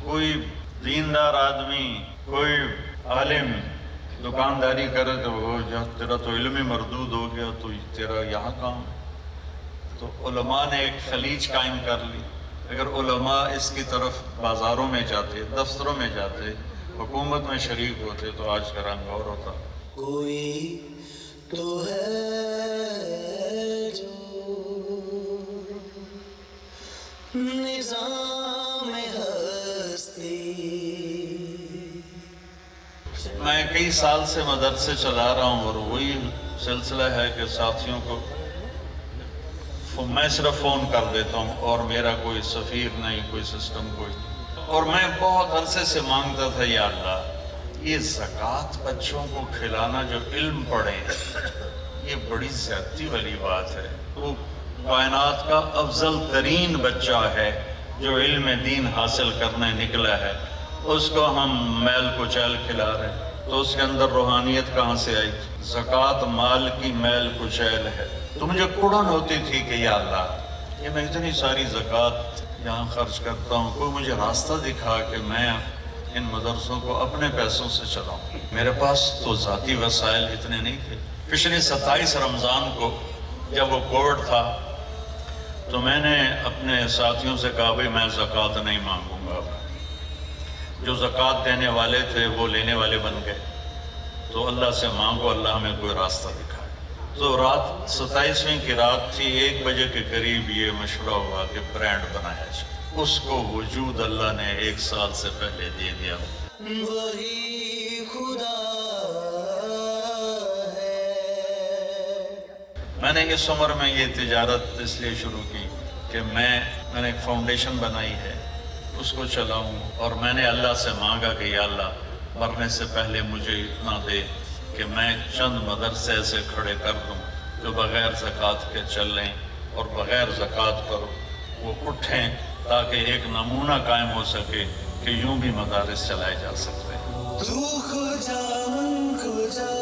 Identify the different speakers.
Speaker 1: کوئی دیندار آدمی، کوئی عالم دکانداری کرے تو وہ تیرا تو علم ہی مردود ہو گیا، تو تیرا یہاں کام ہے۔ تو علماء نے ایک خلیج قائم کر لی۔ اگر علماء اس کی طرف بازاروں میں جاتے، دفتروں میں جاتے، حکومت میں شریک ہوتے تو آج کا رنگ اور ہوتا۔
Speaker 2: کوئی تو ہے جو نظام ہستی۔
Speaker 1: میں کئی سال سے مدرسے چلا رہا ہوں، اور وہی سلسلہ ہے کہ ساتھیوں کو میں صرف فون کر دیتا ہوں، اور میرا کوئی سفیر نہیں، کوئی سسٹم کوئی۔ اور میں بہت عرصے سے مانگتا تھا، یا اللہ یہ زکوٰۃ بچوں کو کھلانا جو علم پڑھے، یہ بڑی زیادتی والی بات ہے۔ وہ کائنات کا افضل ترین بچہ ہے جو علم دین حاصل کرنے نکلا ہے، اس کو ہم میل کچیل کھلا رہے ہیں، تو اس کے اندر روحانیت کہاں سے آئی؟ زکوٰۃ مال کی میل کچیل ہے۔ تو مجھے کڑن ہوتی تھی کہ یا اللہ یہ میں اتنی ساری زکوٰۃ یہاں خرچ کرتا ہوں، کوئی مجھے راستہ دکھا کہ میں ان مدرسوں کو اپنے پیسوں سے چلاؤں۔ میرے پاس تو ذاتی وسائل اتنے نہیں تھے۔ پچھلے 27 رمضان کو جب وہ کووڈ تھا تو میں نے اپنے ساتھیوں سے کہا بھائی میں زکوٰۃ نہیں مانگوں گا۔ جو زکوٰۃ دینے والے تھے وہ لینے والے بن گئے، تو اللہ سے مانگو اللہ ہمیں کوئی راستہ دکھائے۔ تو رات 27ویں کی رات تھی، 1 بجے کے قریب یہ مشورہ ہوا کہ برانڈ بنایا جائے۔ اس کو وجود اللہ نے 1 سال سے پہلے دے دیا۔
Speaker 2: وہی خدا ہے۔
Speaker 1: میں نے اس عمر میں یہ تجارت اس لیے شروع کی کہ میں نے ایک فاؤنڈیشن بنائی ہے، اس کو چلاؤں، اور میں نے اللہ سے مانگا کہ یا اللہ مرنے سے پہلے مجھے اتنا دے کہ میں چند مدرسے ایسے کھڑے کر دوں جو بغیر زکوٰۃ کے چلیں اور بغیر زکوٰۃ پر وہ اٹھیں، تاکہ ایک نمونہ قائم ہو سکے کہ یوں بھی مدارس چلائے جا سکتے ہیں۔
Speaker 2: تو خجا من خجا